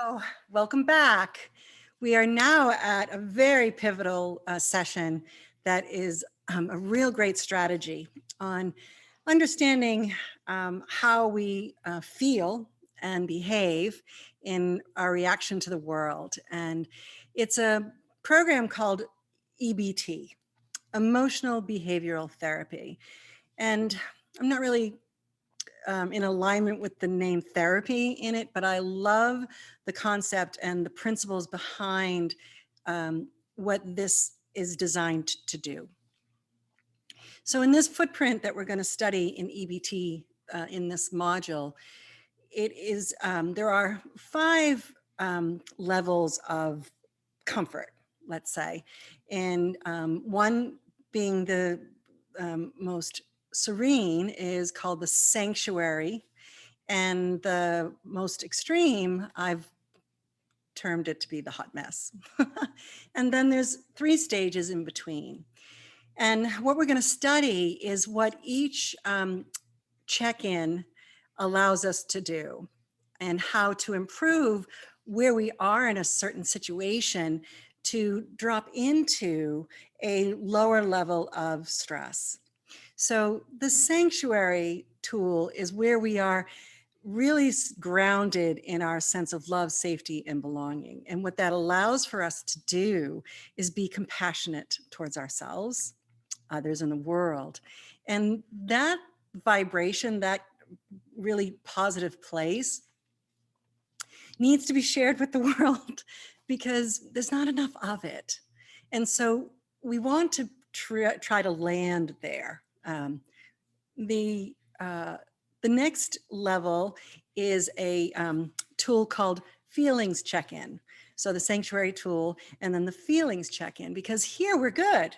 Oh, welcome back. We are now at a very pivotal session that is a real great strategy on understanding how we feel and behave in our reaction to the world. And it's a program called EBT, Emotional Behavioral Therapy. And I'm not really in alignment with the name therapy in it, but I love the concept and the principles behind what this is designed to do. So in this footprint that we're going to study in EBT in this module, it is there are 5 levels of comfort, let's say, and one being the most serene is called the sanctuary, and the most extreme, I've termed it to be the hot mess. And then there's 3 stages in between. And what we're going to study is what each check-in allows us to do and how to improve where we are in a certain situation to drop into a lower level of stress. So the sanctuary tool is where we are really grounded in our sense of love, safety, and belonging. And what that allows for us to do is be compassionate towards ourselves, others in the world. And that vibration, that really positive place, needs to be shared with the world because there's not enough of it. And so we want to try to land there. The next level is a tool called feelings check-in. So the sanctuary tool and then the feelings check-in, because here we're good.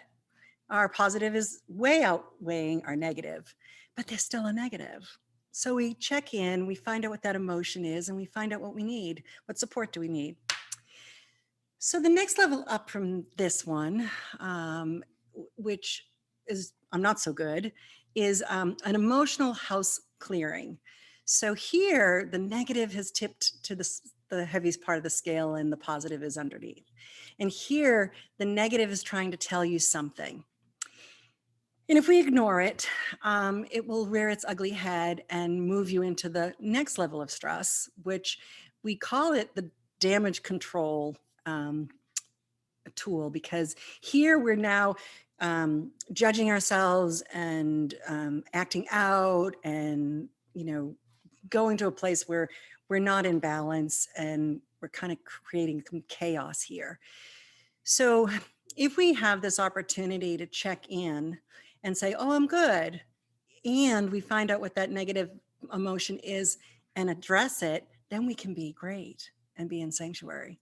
Our positive is way outweighing our negative, but there's still a negative. So we check in, we find out what that emotion is, and we find out what we need. What support do we need? So the next level up from this one, which is I'm not so good, is an emotional house clearing. So here, the negative has tipped to the heaviest part of the scale and the positive is underneath. And here, the negative is trying to tell you something. And if we ignore it, it will rear its ugly head and move you into the next level of stress, which we call it the damage control tool, because here we're now judging ourselves and acting out and, going to a place where we're not in balance and we're kind of creating some chaos here. So if we have this opportunity to check in and say, oh, I'm good, and we find out what that negative emotion is and address it, then we can be great and be in sanctuary.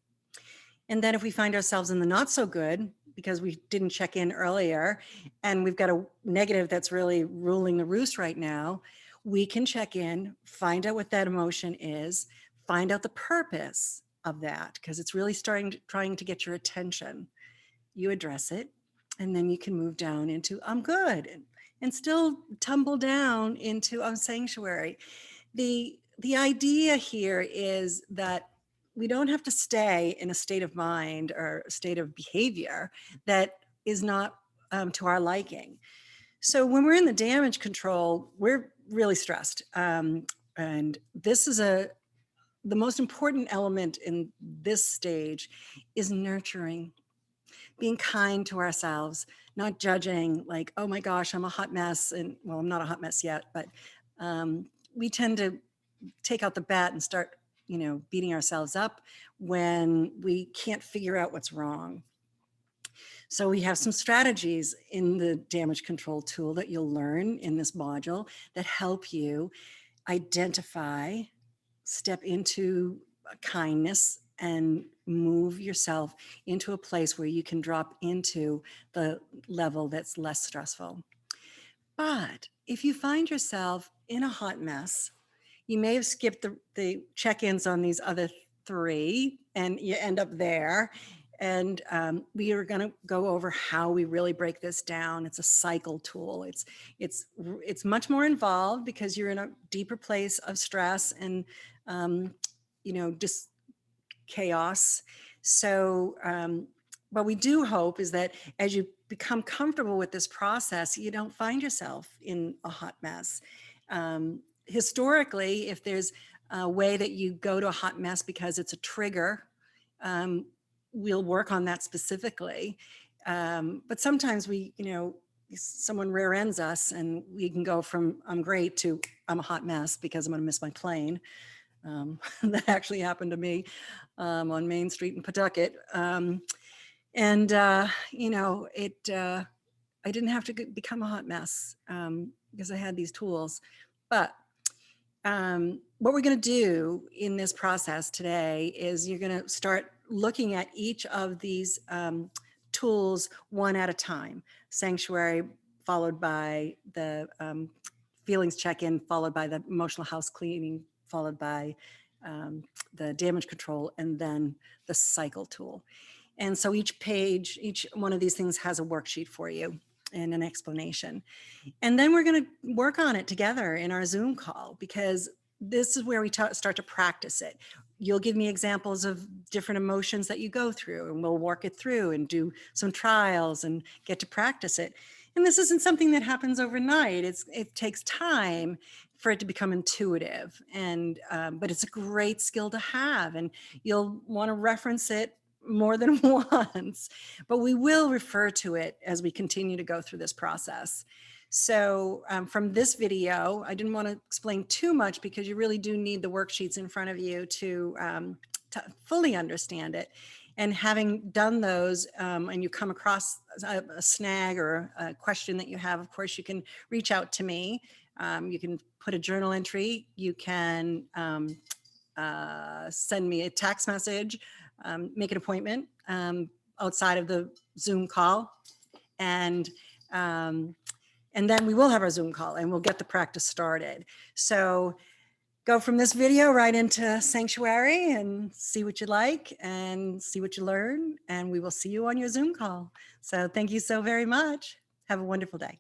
And then if we find ourselves in the not so good because we didn't check in earlier and we've got a negative that's really ruling the roost right now, we can check in, find out what that emotion is, find out the purpose of that, because it's really trying to get your attention. You address it, and then you can move down into I'm good and still tumble down into I'm sanctuary. The idea here is that we don't have to stay in a state of mind or a state of behavior that is not to our liking. So when we're in the damage control, we're really stressed. And this is the most important element in this stage is nurturing, being kind to ourselves, not judging like, oh my gosh, I'm a hot mess. And well, I'm not a hot mess yet, but we tend to take out the bat and start, beating ourselves up when we can't figure out what's wrong. So we have some strategies in the damage control tool that you'll learn in this module that help you identify, step into kindness, and move yourself into a place where you can drop into the level that's less stressful. But if you find yourself in a hot mess, you may have skipped the check-ins on these other 3 and you end up there. And we are going to go over how we really break this down. It's a cycle tool. It's much more involved because you're in a deeper place of stress and just chaos. So what we do hope is that as you become comfortable with this process, you don't find yourself in a hot mess. Historically, if there's a way that you go to a hot mess because it's a trigger, we'll work on that specifically. But sometimes someone rear ends us and we can go from I'm great to I'm a hot mess because I'm going to miss my plane. That actually happened to me on Main Street in Pawtucket. I didn't have to become a hot mess because I had these tools. But what we're going to do in this process today is you're going to start looking at each of these tools one at a time. Sanctuary, followed by the feelings check-in, followed by the emotional house cleaning, followed by the damage control, and then the cycle tool. And so each page, each one of these things has a worksheet for you and an explanation. And then we're going to work on it together in our Zoom call, because this is where we start to practice it. You'll give me examples of different emotions that you go through, and we'll work it through and do some trials and get to practice it. And this isn't something that happens overnight. It takes time for it to become intuitive, and but it's a great skill to have, and you'll want to reference it more than once, but we will refer to it as we continue to go through this process. So from this video, I didn't want to explain too much because you really do need the worksheets in front of you to fully understand it. And having done those, and you come across a snag or a question that you have, of course, you can reach out to me. You can put a journal entry. You can send me a text message, make an appointment outside of the Zoom call. And then we will have our Zoom call and we'll get the practice started. So go from this video right into Sanctuary and see what you like and see what you learn. And we will see you on your Zoom call. So thank you so very much. Have a wonderful day.